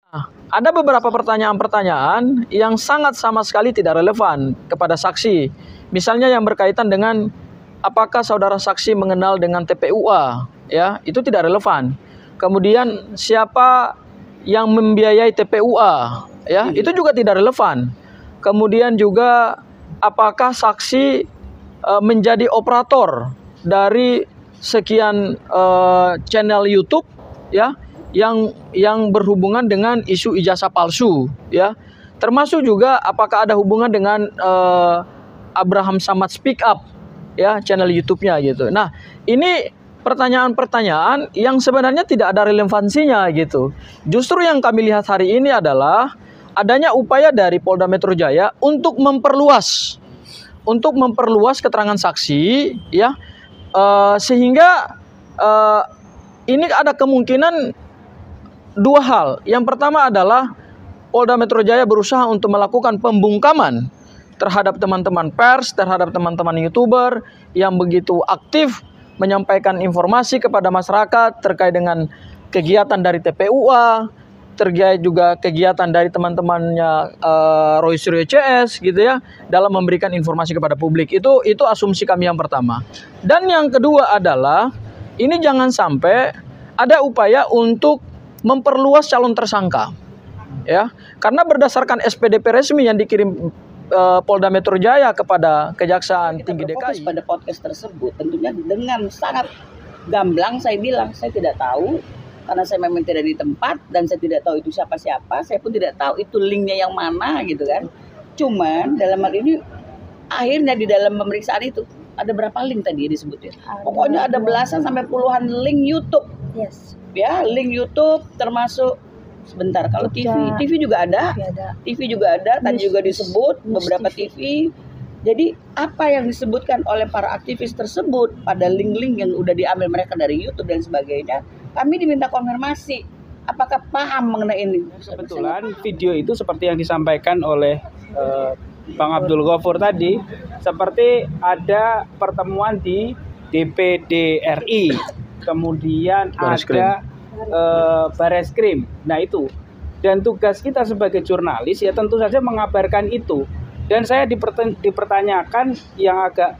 Ada beberapa pertanyaan-pertanyaan yang sangat sama sekali tidak relevan kepada saksi. Misalnya yang berkaitan dengan apakah saudara saksi mengenal dengan TPUA, ya, itu tidak relevan. Kemudian siapa yang membiayai TPUA, ya, itu juga tidak relevan. Kemudian juga apakah saksi menjadi operator dari sekian channel YouTube, ya, yang berhubungan dengan isu ijazah palsu, ya, termasuk juga apakah ada hubungan dengan Abraham Samad Speak Up, ya, channel YouTube-nya gitu. Nah, ini pertanyaan-pertanyaan yang sebenarnya tidak ada relevansinya gitu. Justru yang kami lihat hari ini adalah adanya upaya dari Polda Metro Jaya untuk memperluas keterangan saksi, ya, sehingga ini ada kemungkinan dua hal. Yang pertama adalah Polda Metro Jaya berusaha untuk melakukan pembungkaman terhadap teman-teman pers, terhadap teman-teman YouTuber yang begitu aktif menyampaikan informasi kepada masyarakat terkait dengan kegiatan dari TPUA, terkait juga kegiatan dari teman-temannya Roy Suryo CS gitu ya, dalam memberikan informasi kepada publik. Itu asumsi kami yang pertama. Dan yang kedua adalah ini jangan sampai ada upaya untuk memperluas calon tersangka, ya, karena berdasarkan SPDP resmi yang dikirim Polda Metro Jaya kepada Kejaksaan Tinggi DKI pada podcast tersebut, tentunya dengan sangat gamblang saya bilang saya tidak tahu karena saya memang tidak di tempat dan saya tidak tahu itu siapa-siapa, saya pun tidak tahu itu linknya yang mana gitu kan. Cuman dalam hal ini akhirnya di dalam pemeriksaan itu ada berapa link tadi disebutin? Pokoknya ada belasan sampai puluhan link YouTube. Yes. Ya, link YouTube termasuk sebentar kalau TV juga ada. TV juga ada, tadi juga disebut beberapa TV. Jadi apa yang disebutkan oleh para aktivis tersebut pada link-link yang udah diambil mereka dari YouTube dan sebagainya, kami diminta konfirmasi apakah paham mengenai ini. Kebetulan video itu seperti yang disampaikan oleh Bang Abdul Ghafur tadi, seperti ada pertemuan di DPD RI, kemudian ada Bareskrim. Nah itu, dan tugas kita sebagai jurnalis ya tentu saja mengabarkan itu. Dan saya dipertanyakan yang agak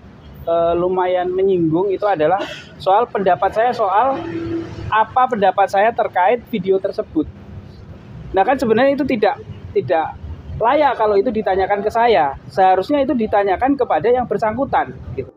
lumayan menyinggung itu adalah soal pendapat saya, soal apa pendapat saya terkait video tersebut. Nah kan sebenarnya itu tidak layak kalau itu ditanyakan ke saya. Seharusnya itu ditanyakan kepada yang bersangkutan gitu.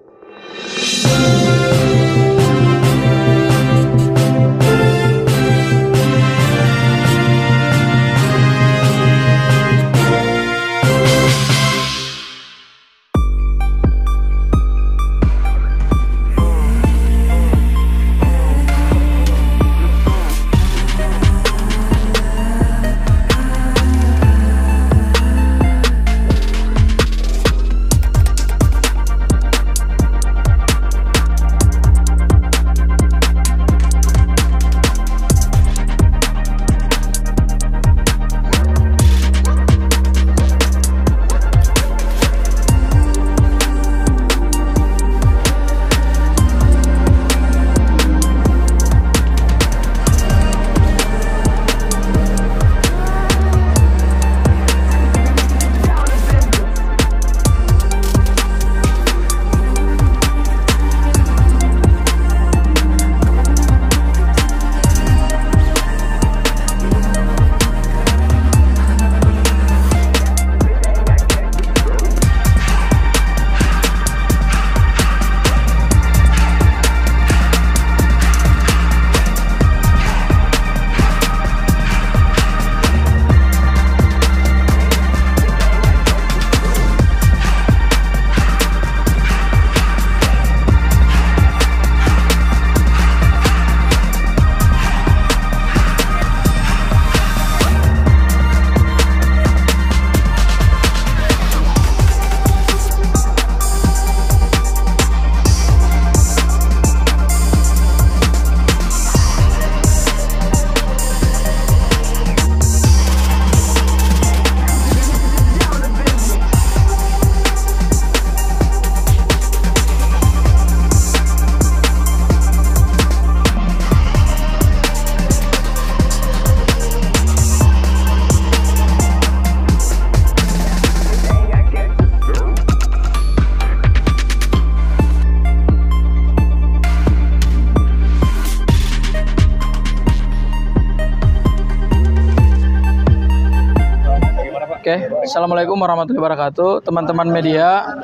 Oke, Assalamualaikum warahmatullahi wabarakatuh. Teman-teman media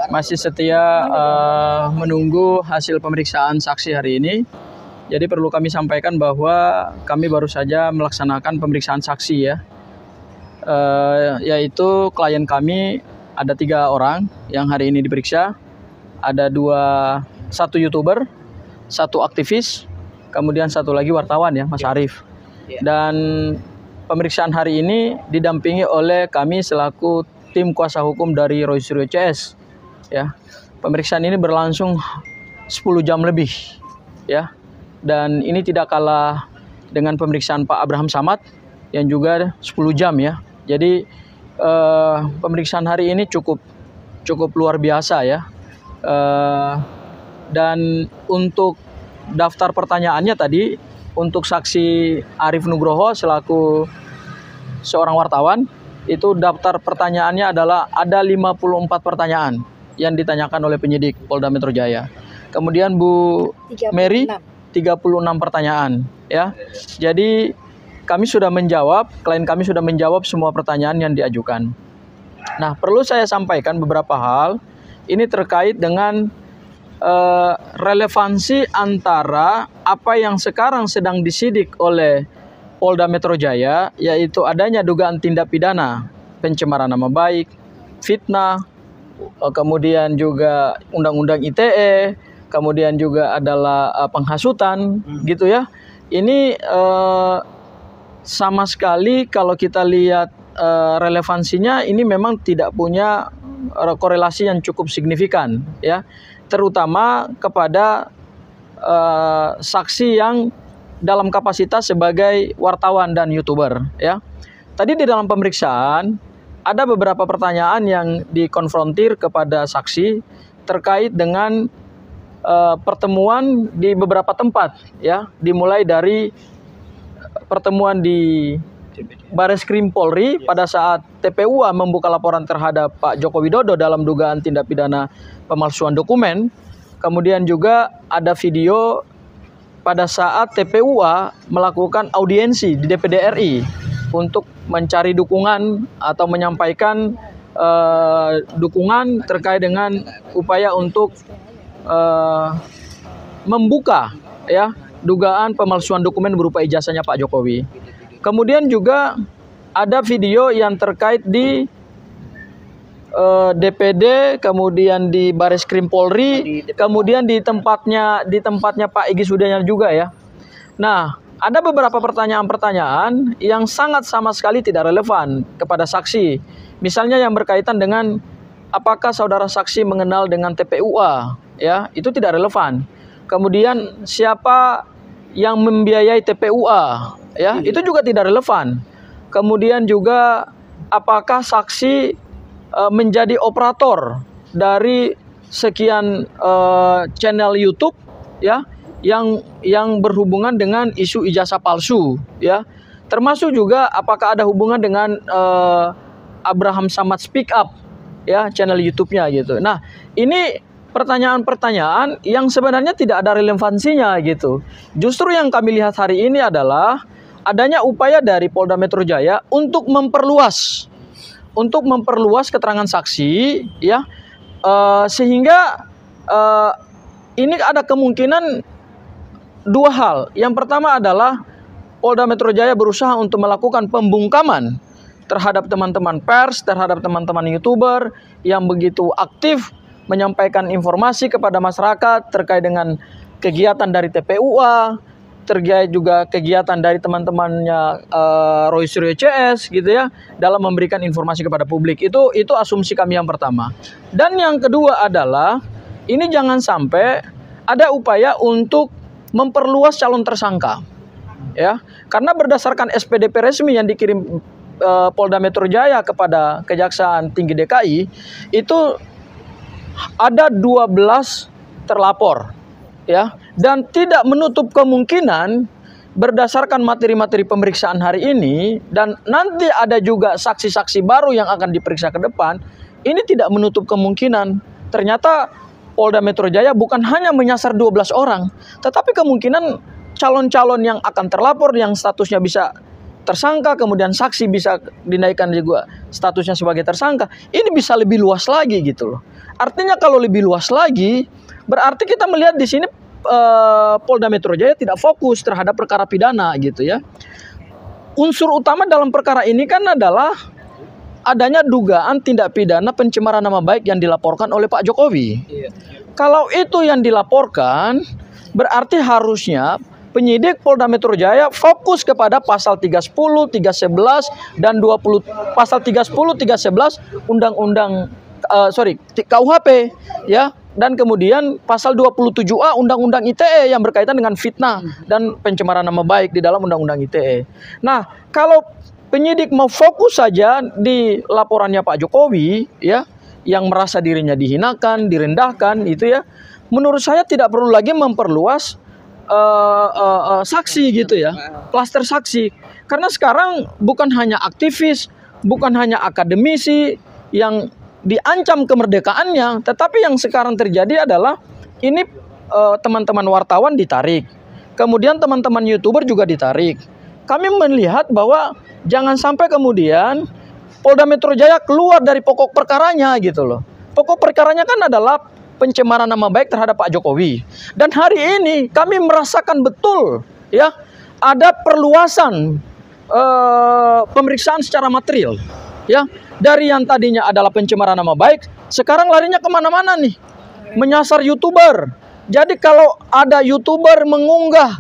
masih setia menunggu hasil pemeriksaan saksi hari ini. Jadi perlu kami sampaikan bahwa kami baru saja melaksanakan pemeriksaan saksi ya. Yaitu klien kami ada 3 orang yang hari ini diperiksa. Ada satu YouTuber, 1 aktivis, kemudian 1 lagi wartawan ya, Mas Arief. Dan pemeriksaan hari ini didampingi oleh kami selaku tim kuasa hukum dari Roy Suryo CS. Ya, pemeriksaan ini berlangsung 10 jam lebih, ya. Dan ini tidak kalah dengan pemeriksaan Pak Abraham Samad yang juga 10 jam ya. Jadi pemeriksaan hari ini cukup luar biasa ya. Dan untuk daftar pertanyaannya tadi, untuk saksi Arief Nugroho selaku seorang wartawan, itu daftar pertanyaannya adalah ada 54 pertanyaan yang ditanyakan oleh penyidik Polda Metro Jaya. Kemudian Bu 36. Mary 36 pertanyaan ya. Jadi kami sudah menjawab, klien kami sudah menjawab semua pertanyaan yang diajukan. Nah, perlu saya sampaikan beberapa hal. Ini terkait dengan relevansi antara apa yang sekarang sedang disidik oleh Polda Metro Jaya, yaitu adanya dugaan tindak pidana pencemaran nama baik, fitnah, kemudian juga Undang-Undang ITE, kemudian juga adalah penghasutan, gitu ya. Ini sama sekali kalau kita lihat relevansinya, ini memang tidak punya korelasi yang cukup signifikan, ya. Terutama kepada saksi yang dalam kapasitas sebagai wartawan dan YouTuber ya. Tadi di dalam pemeriksaan ada beberapa pertanyaan yang dikonfrontir kepada saksi terkait dengan pertemuan di beberapa tempat ya, dimulai dari pertemuan di Bareskrim Polri pada saat TPUA membuka laporan terhadap Pak Joko Widodo dalam dugaan tindak pidana pemalsuan dokumen. Kemudian juga ada video pada saat TPUA melakukan audiensi di DPD RI untuk mencari dukungan atau menyampaikan dukungan terkait dengan upaya untuk membuka ya dugaan pemalsuan dokumen berupa ijazahnya Pak Jokowi. Kemudian juga ada video yang terkait di DPD, kemudian di Bareskrim Polri, kemudian di tempatnya Pak Egy Sudana juga ya. Nah, ada beberapa pertanyaan-pertanyaan yang sangat sama sekali tidak relevan kepada saksi. Misalnya yang berkaitan dengan apakah saudara saksi mengenal dengan TPUA, ya, itu tidak relevan. Kemudian siapa yang membiayai TPUA, ya, itu juga tidak relevan. Kemudian juga apakah saksi menjadi operator dari sekian channel YouTube ya yang berhubungan dengan isu ijazah palsu ya, termasuk juga apakah ada hubungan dengan Abraham Samad Speak Up ya, channel YouTube-nya gitu. Nah, ini pertanyaan-pertanyaan yang sebenarnya tidak ada relevansinya gitu. Justru yang kami lihat hari ini adalah adanya upaya dari Polda Metro Jaya untuk memperluas keterangan saksi ya, sehingga ini ada kemungkinan 2 hal. Yang pertama adalah Polda Metro Jaya berusaha untuk melakukan pembungkaman terhadap teman-teman pers, terhadap teman-teman YouTuber yang begitu aktif menyampaikan informasi kepada masyarakat terkait dengan kegiatan dari TPUA, terkait juga kegiatan dari teman-temannya Roy Suryo CS gitu ya, dalam memberikan informasi kepada publik. Itu asumsi kami yang pertama. Dan yang kedua adalah ini jangan sampai ada upaya untuk memperluas calon tersangka. Ya, karena berdasarkan SPDP resmi yang dikirim Polda Metro Jaya kepada Kejaksaan Tinggi DKI, itu ada 12 terlapor. Ya, dan tidak menutup kemungkinan berdasarkan materi-materi pemeriksaan hari ini dan nanti ada juga saksi-saksi baru yang akan diperiksa ke depan, ini tidak menutup kemungkinan ternyata Polda Metro Jaya bukan hanya menyasar 12 orang, tetapi kemungkinan calon-calon yang akan terlapor yang statusnya bisa tersangka kemudian saksi bisa dinaikkan juga statusnya sebagai tersangka, ini bisa lebih luas lagi gitu loh. Artinya kalau lebih luas lagi, berarti kita melihat di sini Polda Metro Jaya tidak fokus terhadap perkara pidana gitu ya. Unsur utama dalam perkara ini kan adalah adanya dugaan tindak pidana pencemaran nama baik yang dilaporkan oleh Pak Jokowi. Kalau itu yang dilaporkan, berarti harusnya penyidik Polda Metro Jaya fokus kepada pasal 310, 311 dan 20 pasal 310, 311 Undang-Undang KUHP ya, dan kemudian pasal 27A Undang-Undang ITE yang berkaitan dengan fitnah dan pencemaran nama baik di dalam Undang-Undang ITE. Nah, kalau penyidik mau fokus saja di laporannya Pak Jokowi ya, yang merasa dirinya dihinakan, direndahkan itu ya, menurut saya tidak perlu lagi memperluas saksi gitu ya, klaster saksi. Karena sekarang bukan hanya aktivis, bukan hanya akademisi yang diancam kemerdekaannya, tetapi yang sekarang terjadi adalah ini teman-teman wartawan ditarik, kemudian teman-teman YouTuber juga ditarik. Kami melihat bahwa jangan sampai kemudian Polda Metro Jaya keluar dari pokok perkaranya gitu loh. Pokok perkaranya kan adalah pencemaran nama baik terhadap Pak Jokowi. Dan hari ini kami merasakan betul ya, ada perluasan pemeriksaan secara material ya. Dari yang tadinya adalah pencemaran nama baik, sekarang larinya kemana-mana nih, menyasar YouTuber. Jadi kalau ada YouTuber mengunggah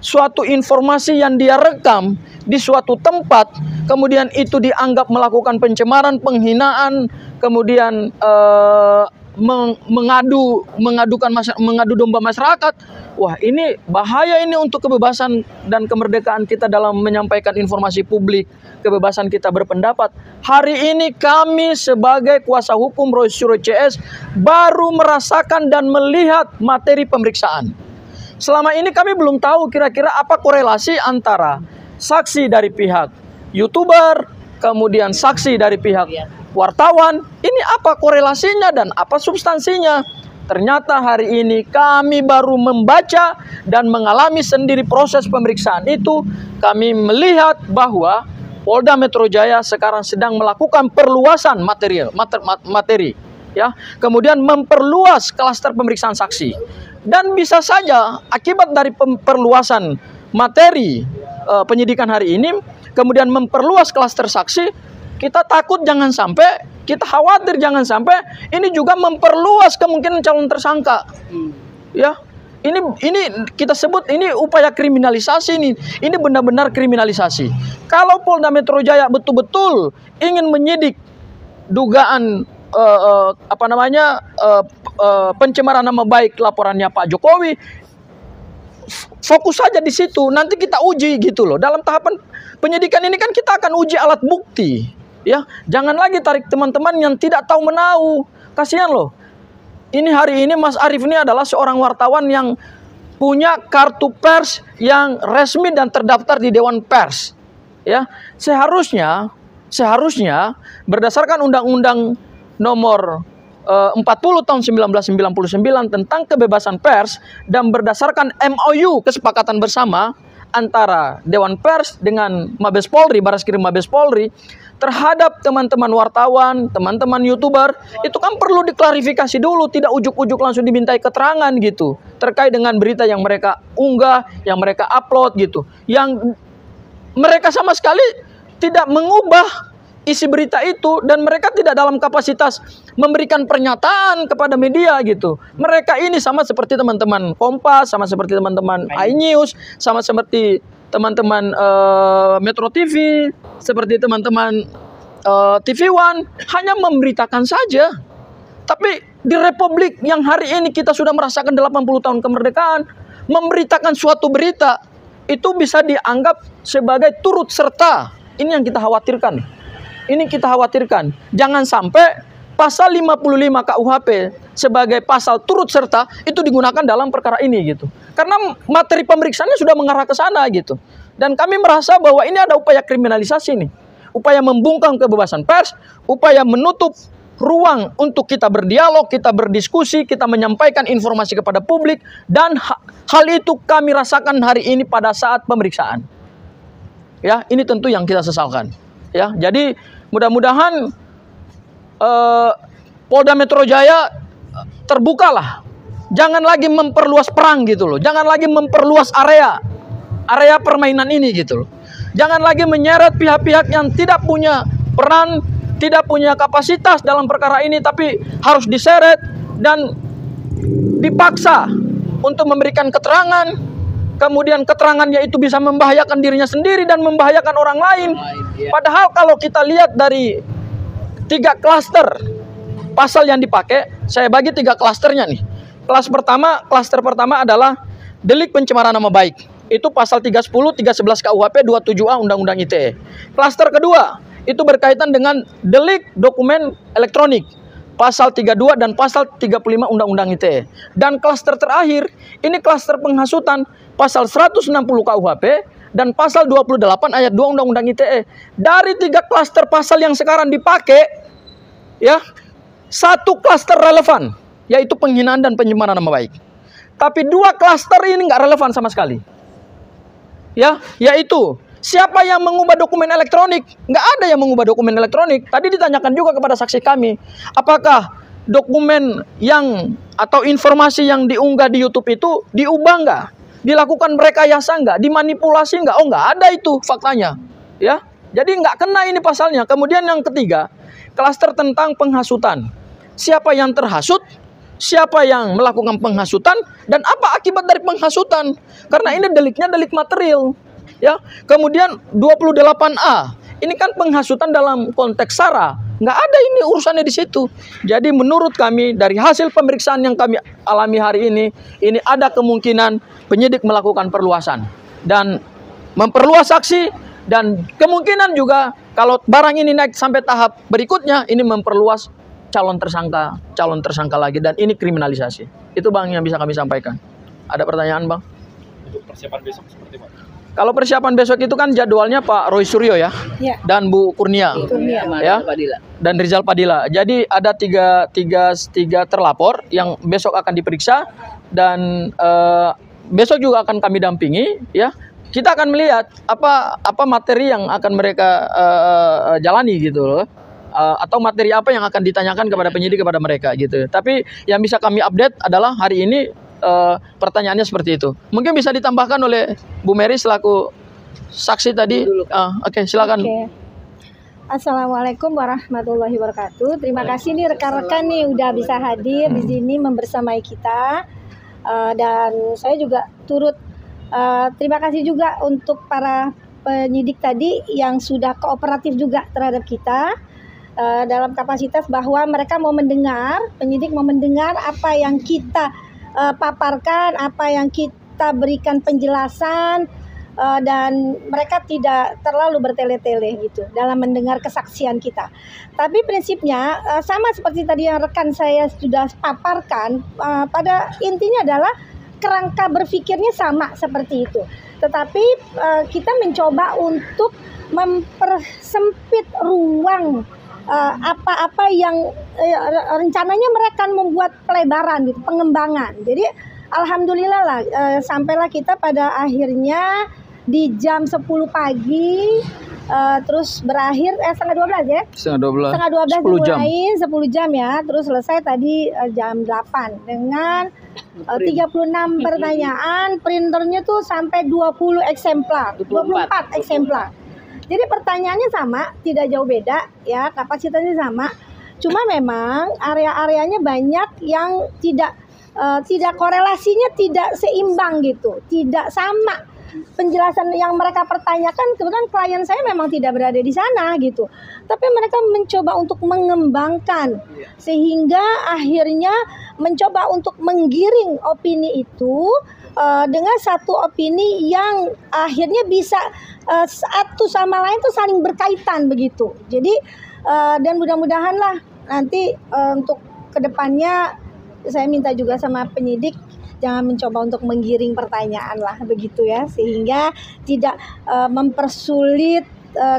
suatu informasi yang dia rekam di suatu tempat, kemudian itu dianggap melakukan pencemaran, penghinaan, kemudian mengadu domba masyarakat. Wah, ini bahaya ini untuk kebebasan dan kemerdekaan kita dalam menyampaikan informasi publik, kebebasan kita berpendapat. Hari ini kami sebagai kuasa hukum Roy Suryo CS baru merasakan dan melihat materi pemeriksaan. Selama ini kami belum tahu kira-kira apa korelasi antara saksi dari pihak YouTuber, kemudian saksi dari pihak wartawan. Ini apa korelasinya dan apa substansinya? Ternyata hari ini kami baru membaca dan mengalami sendiri proses pemeriksaan itu. Kami melihat bahwa Polda Metro Jaya sekarang sedang melakukan perluasan materi ya, kemudian memperluas klaster pemeriksaan saksi. Dan bisa saja akibat dari perluasan materi penyidikan hari ini, kemudian memperluas klaster saksi, kita takut jangan sampai, kita khawatir jangan sampai ini juga memperluas kemungkinan calon tersangka. Ya, ini kita sebut ini upaya kriminalisasi nih. Ini benar-benar kriminalisasi. Kalau Polda Metro Jaya betul-betul ingin menyidik dugaan pencemaran nama baik laporannya Pak Jokowi, fokus saja di situ. Nanti kita uji gitu loh. Dalam tahapan penyidikan ini kan kita akan uji alat bukti, ya. Jangan lagi tarik teman-teman yang tidak tahu menahu. Kasihan loh. Ini hari ini Mas Arief ini adalah seorang wartawan yang punya kartu pers yang resmi dan terdaftar di Dewan Pers, ya. Seharusnya berdasarkan Undang-Undang Nomor 40 tahun 1999 tentang kebebasan pers dan berdasarkan MOU kesepakatan bersama antara Dewan Pers dengan Mabes Polri, Baraskrim Mabes Polri, terhadap teman-teman wartawan, teman-teman YouTuber, itu kan perlu diklarifikasi dulu, tidak ujuk-ujuk langsung dimintai keterangan gitu, terkait dengan berita yang mereka unggah, yang mereka upload gitu, yang mereka sama sekali tidak mengubah isi berita itu, dan mereka tidak dalam kapasitas memberikan pernyataan kepada media gitu. Mereka ini sama seperti teman-teman Kompas, sama seperti teman-teman iNews, sama seperti teman-teman Metro TV, seperti teman-teman TV One, hanya memberitakan saja. Tapi di republik yang hari ini kita sudah merasakan 80 tahun kemerdekaan, memberitakan suatu berita itu bisa dianggap sebagai turut serta. Ini yang kita khawatirkan. Ini kita khawatirkan. Jangan sampai pasal 55 KUHP sebagai pasal turut serta itu digunakan dalam perkara ini gitu. Karena materi pemeriksaannya sudah mengarah ke sana gitu. Dan kami merasa bahwa ini ada upaya kriminalisasi nih. Upaya membungkam kebebasan pers, upaya menutup ruang untuk kita berdialog, kita berdiskusi, kita menyampaikan informasi kepada publik, dan hal itu kami rasakan hari ini pada saat pemeriksaan. Ya, ini tentu yang kita sesalkan. Ya, jadi mudah-mudahan Polda Metro Jaya terbukalah. Jangan lagi memperluas perang gitu loh. Jangan lagi memperluas area permainan ini gitu loh. Jangan lagi menyeret pihak-pihak yang tidak punya peran, tidak punya kapasitas dalam perkara ini, tapi harus diseret dan dipaksa untuk memberikan keterangan. Kemudian keterangannya itu bisa membahayakan dirinya sendiri dan membahayakan orang lain. Padahal kalau kita lihat dari 3 klaster pasal yang dipakai, saya bagi 3 klasternya nih. Klaster pertama adalah delik pencemaran nama baik. Itu pasal 310, 311 KUHP, 27A Undang-Undang ITE. Klaster kedua itu berkaitan dengan delik dokumen elektronik. Pasal 32 dan pasal 35 Undang-Undang ITE. Dan klaster terakhir, ini klaster penghasutan, pasal 160 KUHP dan pasal 28 ayat 2 Undang-Undang ITE. Dari 3 klaster pasal yang sekarang dipakai, ya, 1 klaster relevan, yaitu penghinaan dan pencemaran nama baik. Tapi 2 klaster ini nggak relevan sama sekali. Ya, yaitu siapa yang mengubah dokumen elektronik? Nggak ada yang mengubah dokumen elektronik. Tadi ditanyakan juga kepada saksi kami, apakah dokumen yang atau informasi yang diunggah di YouTube itu diubah nggak? Dilakukan rekayasa nggak? Dimanipulasi nggak? Oh, nggak ada itu faktanya. Ya, jadi nggak kena ini pasalnya. Kemudian yang ketiga, klaster tentang penghasutan. Siapa yang terhasut? Siapa yang melakukan penghasutan dan apa akibat dari penghasutan? Karena ini deliknya delik material, ya. Kemudian 28A, ini kan penghasutan dalam konteks SARA. Nggak ada ini urusannya di situ. Jadi menurut kami dari hasil pemeriksaan yang kami alami hari ini ada kemungkinan penyidik melakukan perluasan dan memperluas saksi, dan kemungkinan juga kalau barang ini naik sampai tahap berikutnya ini memperluas calon tersangka lagi, dan ini kriminalisasi. Itu Bang yang bisa kami sampaikan. Ada pertanyaan Bang? Untuk persiapan besok seperti apa? Kalau persiapan besok itu kan jadwalnya Pak Roy Suryo ya, dan Bu Kurnia, ya, dan Rizal Padilla. Jadi ada tiga terlapor yang besok akan diperiksa, dan besok juga akan kami dampingi, ya. Kita akan melihat apa materi yang akan mereka jalani gitu loh. Atau materi apa yang akan ditanyakan kepada penyidik kepada mereka gitu. Tapi yang bisa kami update adalah hari ini pertanyaannya seperti itu. Mungkin bisa ditambahkan oleh Bu Mary selaku saksi tadi. Oke, silakan. Assalamualaikum warahmatullahi wabarakatuh. Terima kasih nih rekan-rekan nih udah bisa hadir di sini membersamai kita. Dan saya juga turut terima kasih juga untuk para penyidik tadi yang sudah kooperatif juga terhadap kita. Dalam kapasitas bahwa mereka mau mendengar, penyidik mau mendengar apa yang kita paparkan, apa yang kita berikan penjelasan, dan mereka tidak terlalu bertele-tele gitu dalam mendengar kesaksian kita. Tapi prinsipnya sama seperti tadi yang rekan saya sudah paparkan, pada intinya adalah kerangka berpikirnya sama seperti itu. Tetapi kita mencoba untuk mempersempit ruang apa-apa yang rencananya mereka membuat pelebaran gitu, pengembangan. Jadi alhamdulillah lah sampailah kita pada akhirnya di jam 10 pagi terus berakhir setengah 12 ya. Setengah 12 dimulai 10 jam ya, terus selesai tadi jam 8 dengan 36 pertanyaan, printernya tuh sampai 20 eksemplar, 24 eksemplar. Jadi pertanyaannya sama, tidak jauh beda ya, kapasitasnya sama. Cuma memang area-areanya banyak yang tidak korelasinya tidak seimbang gitu, tidak sama. Penjelasan yang mereka pertanyakan, kebetulan klien saya memang tidak berada di sana gitu. Tapi mereka mencoba untuk mengembangkan sehingga akhirnya mencoba untuk menggiring opini itu dengan satu opini yang akhirnya bisa satu sama lain tuh saling berkaitan begitu. Jadi dan mudah-mudahan lah nanti untuk kedepannya saya minta juga sama penyidik jangan mencoba untuk menggiring pertanyaan lah begitu ya, sehingga tidak mempersulit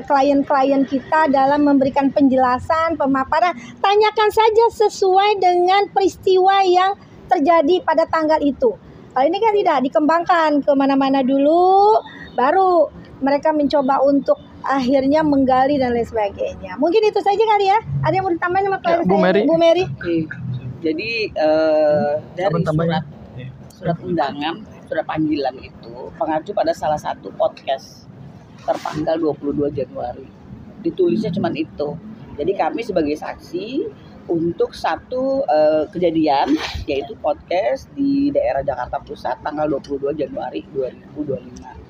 klien-klien kita dalam memberikan penjelasan, pemaparan. Tanyakan saja sesuai dengan peristiwa yang terjadi pada tanggal itu. Kalau ini kan tidak dikembangkan kemana-mana dulu, baru mereka mencoba untuk akhirnya menggali dan lain sebagainya. Mungkin itu saja kali ya. Ada yang mau ditambahin sama klien Bu saya, Mary? Bu Mary? Oke. Jadi dari surat undangan, surat panggilan itu mengacu pada salah satu podcast tertanggal 22 Januari. Ditulisnya cuma itu. Jadi kami sebagai saksi untuk satu kejadian, yaitu podcast di daerah Jakarta Pusat tanggal 22 Januari 2025.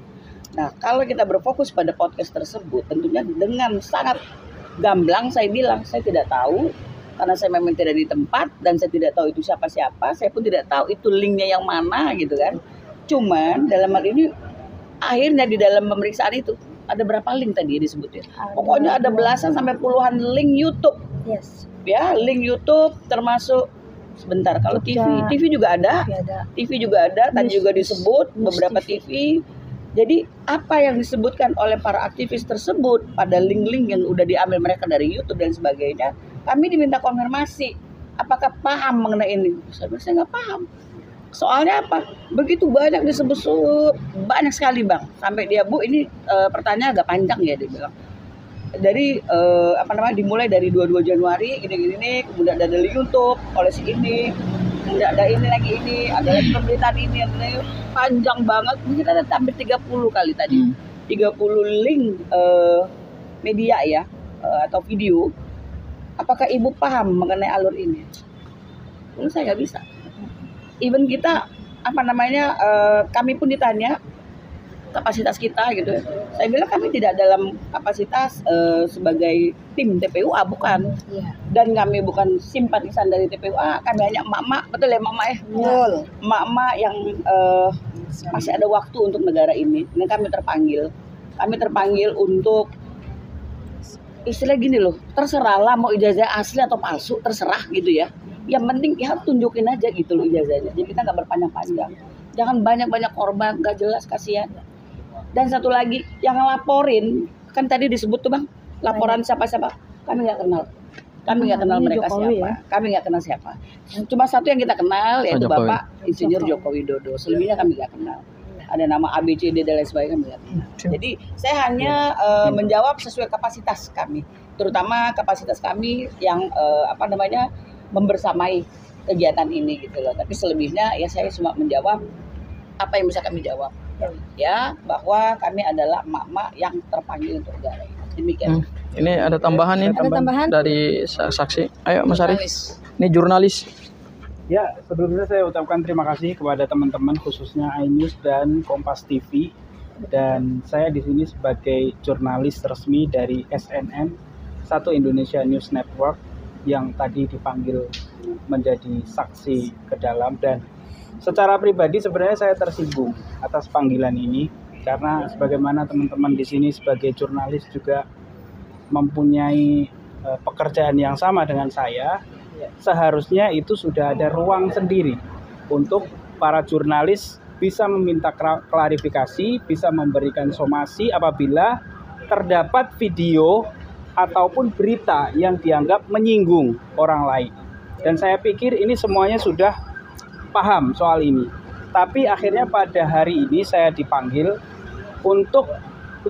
Nah, kalau kita berfokus pada podcast tersebut, tentunya dengan sangat gamblang saya bilang, saya tidak tahu, karena saya memang tidak di tempat, dan saya tidak tahu itu siapa-siapa, saya pun tidak tahu itu linknya yang mana gitu kan. Cuman dalam hal ini, akhirnya di dalam pemeriksaan itu, ada berapa link tadi disebutnya? Pokoknya ada belasan sampai puluhan link YouTube. Yes. Ya, link YouTube termasuk sebentar. Kalau TV juga ada. TV juga ada. Tadi juga disebut beberapa TV. Jadi apa yang disebutkan oleh para aktivis tersebut pada link-link yang udah diambil mereka dari YouTube dan sebagainya, kami diminta konfirmasi. Apakah paham mengenai ini? Saya nggak paham. Soalnya apa? Begitu banyak disebut, banyak sekali Bang. Sampai dia, Bu, ini pertanyaan agak panjang ya, dia bilang. Dari dimulai dari 22 Januari ini, kemudian ada link YouTube oleh si ini, kemudian ada ini lagi ini, ada lagi pemberitaan ini, panjang banget. Mungkin ada hampir 30 kali tadi. 30 link media ya, atau video. Apakah Ibu paham mengenai alur ini? Saya nggak bisa. Even kita kami pun ditanya kapasitas kita gitu. Saya bilang kami tidak dalam kapasitas sebagai tim TPUA, bukan. Dan kami bukan simpatisan dari TPUA, kami hanya emak-emak, betul ya emak-emak ya? Betul. Emak-emak yang masih ada waktu untuk negara ini. Dan kami terpanggil. Kami terpanggil untuk istilah gini loh, terserah lah mau ijazah asli atau palsu, terserah gitu ya. Yang penting ya tunjukin aja gitu loh ijazahnya. Jadi kita nggak berpanjang-panjang. Jangan banyak-banyak korban, nggak jelas, kasihan. Dan satu lagi, yang ngelaporin, kan tadi disebut tuh Bang, laporan siapa-siapa, kami nggak kenal. Kami nggak kenal mereka Jokowi, siapa. ya? Kami nggak kenal siapa. Cuma satu yang kita kenal, yaitu Jokowi. Bapak Insinyur Joko Widodo. Selebihnya kami nggak kenal. Ada nama ABCD dan lain sebagainya kami nggak kenal. Jadi saya hanya menjawab sesuai kapasitas kami. Terutama kapasitas kami yang membersamai kegiatan ini gitu loh. Tapi selebihnya ya saya cuma menjawab apa yang bisa kami jawab. Ya, bahwa kami adalah emak-emak yang terpanggil untuk negara ini. Demikian. Ini ada tambahan nih Ada tambahan? dari saksi. Ayo Mas Arif. Jurnalis. Ini jurnalis. Ya, sebelumnya saya ucapkan terima kasih kepada teman-teman khususnya iNews dan Kompas TV. Dan saya di sini sebagai jurnalis resmi dari SNN, Satu Indonesia News Network, yang tadi dipanggil menjadi saksi ke dalam. Dan secara pribadi sebenarnya saya tersinggung atas panggilan ini, karena sebagaimana teman-teman di sini sebagai jurnalis juga mempunyai pekerjaan yang sama dengan saya, seharusnya itu sudah ada ruang sendiri untuk para jurnalis bisa meminta klarifikasi, bisa memberikan somasi apabila terdapat video ataupun berita yang dianggap menyinggung orang lain. Dan saya pikir ini semuanya sudah paham soal ini. Tapi akhirnya pada hari ini saya dipanggil untuk 5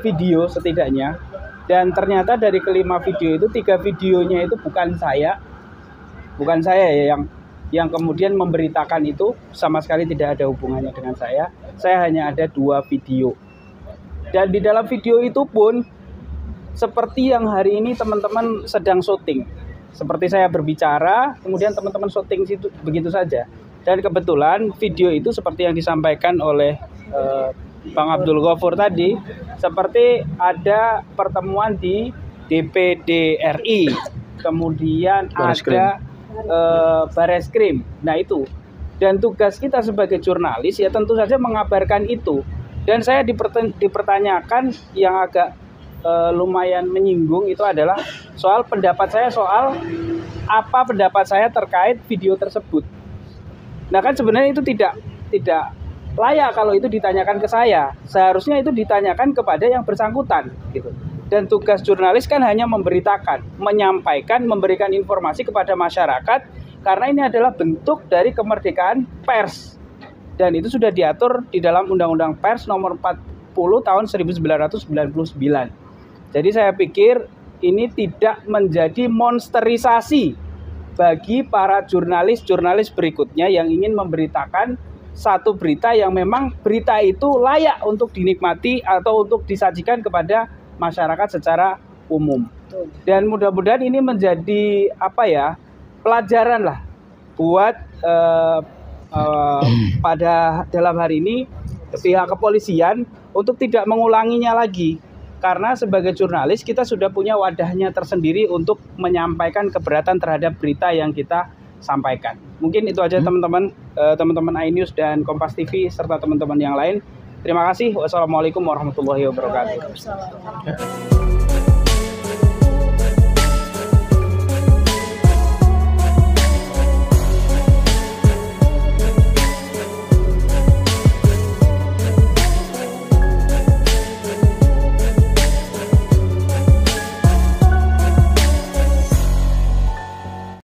video setidaknya. Dan ternyata dari kelima video itu 3 videonya itu bukan saya ya yang kemudian memberitakan itu, sama sekali tidak ada hubungannya dengan saya. Saya hanya ada 2 video. Dan di dalam video itu pun seperti yang hari ini teman-teman sedang syuting. Seperti saya berbicara, kemudian teman-teman syuting situ begitu saja. Dan kebetulan video itu seperti yang disampaikan oleh Bang Abdul Ghafur tadi, seperti ada pertemuan di DPD RI, kemudian ada Bareskrim. Nah itu. Dan tugas kita sebagai jurnalis ya tentu saja mengabarkan itu. Dan saya dipertanyakan yang agak lumayan menyinggung itu adalah soal pendapat saya, soal apa pendapat saya terkait video tersebut. Nah kan sebenarnya itu tidak layak kalau itu ditanyakan ke saya. Seharusnya itu ditanyakan kepada yang bersangkutan gitu. Dan tugas jurnalis kan hanya memberitakan, menyampaikan, memberikan informasi kepada masyarakat, karena ini adalah bentuk dari kemerdekaan pers. Dan itu sudah diatur di dalam Undang-Undang Pers nomor tahun 1999. Jadi saya pikir ini tidak menjadi monsterisasi bagi para jurnalis-jurnalis berikutnya yang ingin memberitakan satu berita yang memang berita itu layak untuk dinikmati atau untuk disajikan kepada masyarakat secara umum. Dan mudah-mudahan ini menjadi pelajaran lah buat pada dalam hari ini pihak kepolisian untuk tidak mengulanginya lagi. Karena sebagai jurnalis kita sudah punya wadahnya tersendiri untuk menyampaikan keberatan terhadap berita yang kita sampaikan. Mungkin itu aja teman-teman iNews dan Kompas TV serta teman-teman yang lain. Terima kasih. Wassalamualaikum warahmatullahi wabarakatuh. Waalaikumsalam.